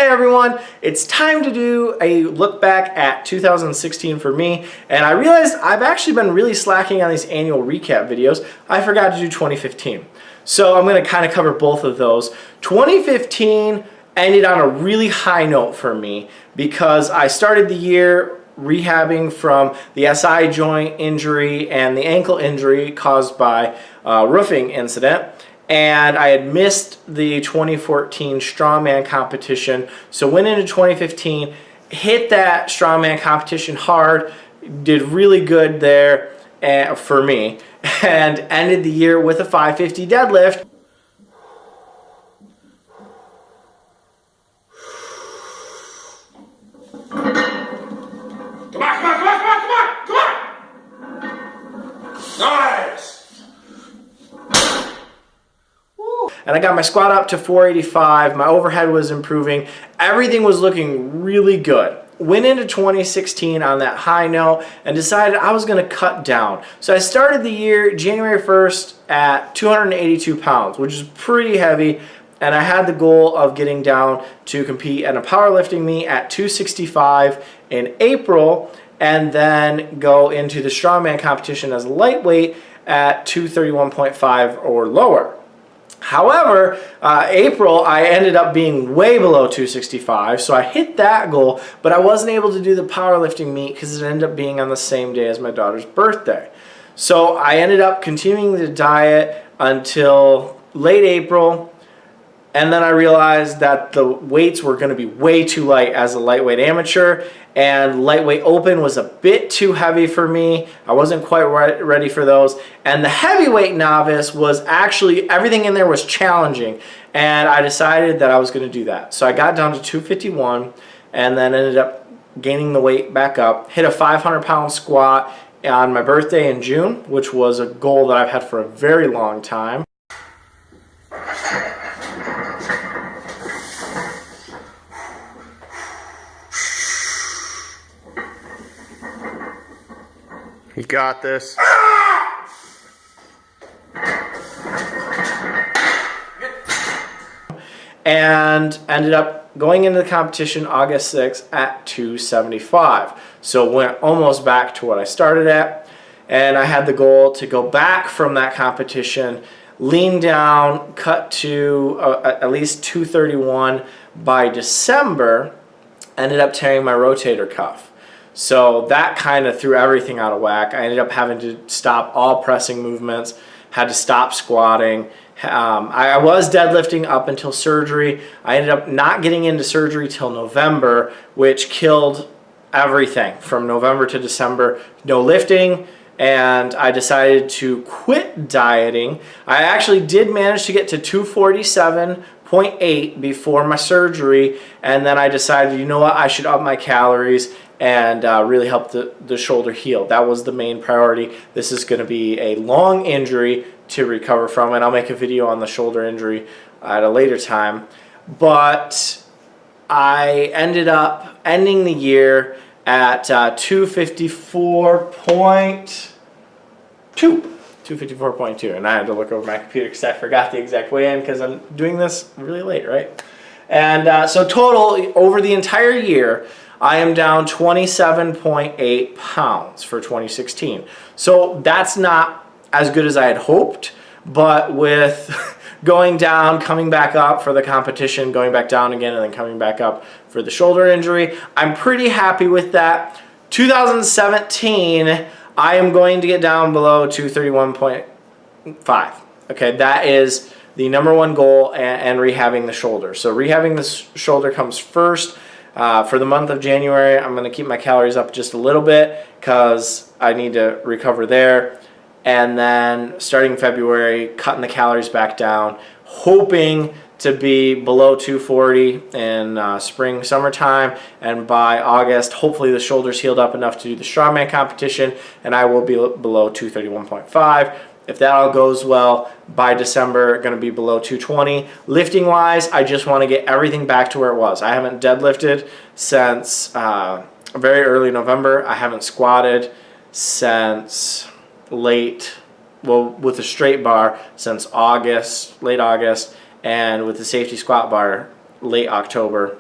Hey everyone, it's time to do a look back at 2016 for me, and I realized I've actually been really slacking on these annual recap videos. I forgot to do 2015. So I'm going to kind of cover both of those. 2015 ended on a really high note for me because I started the year rehabbing from the SI joint injury and the ankle injury caused by a roofing incident. And I had missed the 2014 strongman competition, so went into 2015, hit that strongman competition hard, did really good there for me, and ended the year with a 550 deadlift. Come on! Nice! And I got my squat up to 485, my overhead was improving, everything was looking really good. Went into 2016 on that high note and decided I was going to cut down. So I started the year January 1st at 282 pounds, which is pretty heavy, and I had the goal of getting down to compete at a powerlifting meet at 265 in April, and then go into the strongman competition as a lightweight at 231.5 or lower. However, April, I ended up being way below 265, so I hit that goal, but I wasn't able to do the powerlifting meet because it ended up being on the same day as my daughter's birthday. So I ended up continuing the diet until late April, and then I realized that the weights were going to be way too light as a lightweight amateur, and lightweight open was a bit too heavy for me. I wasn't quite ready for those. And the heavyweight novice was actually, everything in there was challenging, and I decided that I was going to do that. So I got down to 251 and then ended up gaining the weight back up, hit a 500-pound squat on my birthday in June, which was a goal that I've had for a very long time. You got this. And ended up going into the competition August 6th at 275. So went almost back to what I started at. And I had the goal to go back from that competition, lean down, cut to at least 231 by December. Ended up tearing my rotator cuff. So that kind of threw everything out of whack. I ended up having to stop all pressing movements, had to stop squatting. I was deadlifting up until surgery. I ended up not getting into surgery till November, which killed everything from November to December. No lifting, and I decided to quit dieting. I actually did manage to get to 247.8 before my surgery, and then I decided, you know what, I should up my calories and really help the shoulder heal. That was the main priority. This is going to be a long injury to recover from, and I'll make a video on the shoulder injury at a later time. But I ended up ending the year at 254.2, and I had to look over my computer because I forgot the exact weigh-in because I'm doing this really late, right? And so total, over the entire year, I am down 27.8 pounds for 2016. So that's not as good as I had hoped, but with going down, coming back up for the competition, going back down again, and then coming back up for the shoulder injury, I'm pretty happy with that. 2017, I am going to get down below 231.5. Okay, that is the #1 goal, and rehabbing the shoulder. So rehabbing the shoulder comes first. For the month of January, I'm going to keep my calories up just a little bit because I need to recover there. And then starting February, cutting the calories back down, hoping to be below 240 in spring, summertime. And by August, hopefully the shoulder's healed up enough to do the strongman competition, and I will be below 231.5. If that all goes well, by December, going to be below 220. Lifting wise, I just want to get everything back to where it was. I haven't deadlifted since very early November. I haven't squatted since late, well, with a straight bar since August, late August, and with the safety squat bar, late October.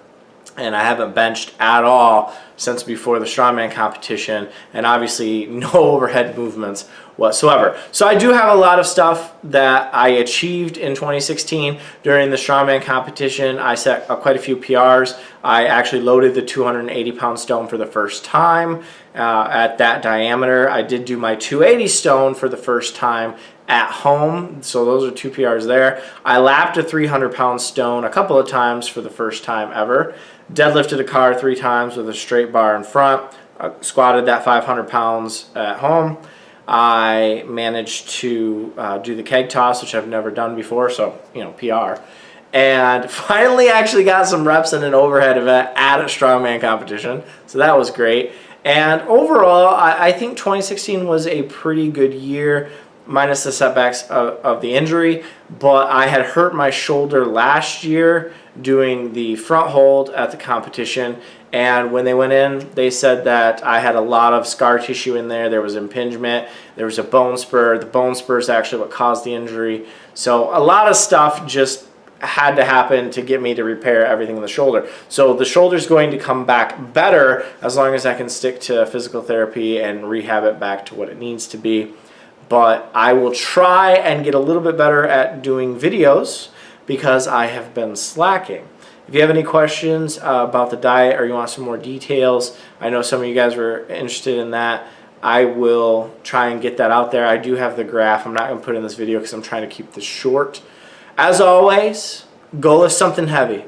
and I haven't benched at all since before the strongman competition, and obviously no overhead movements whatsoever. So I do have a lot of stuff that I achieved in 2016 during the strongman competition. I set quite a few PRs. I actually loaded the 280-pound stone for the first time at that diameter. I did do my 280 stone for the first time at home, so those are 2 PRs there. I lapped a 300-pound stone a couple of times for the first time ever. Deadlifted a car 3 times with a straight bar in front. Squatted that 500 pounds at home. I managed to do the keg toss, which I've never done before, so, you know, PR. And finally actually got some reps in an overhead event at a strongman competition, so that was great. And overall, I think 2016 was a pretty good year, minus the setbacks of the injury, but I had hurt my shoulder last year doing the front hold at the competition, and when they went in, they said that I had a lot of scar tissue in there. There was impingement, there was a bone spur. The bone spur is actually what caused the injury. So a lot of stuff just had to happen to get me to repair everything in the shoulder. So the shoulder's going to come back better as long as I can stick to physical therapy and rehab it back to what it needs to be. But I will try and get a little bit better at doing videos because I have been slacking. If you have any questions about the diet or you want some more details, I know some of you guys were interested in that. I will try and get that out there. I do have the graph. I'm not going to put it in this video because I'm trying to keep this short. As always, go lift something heavy.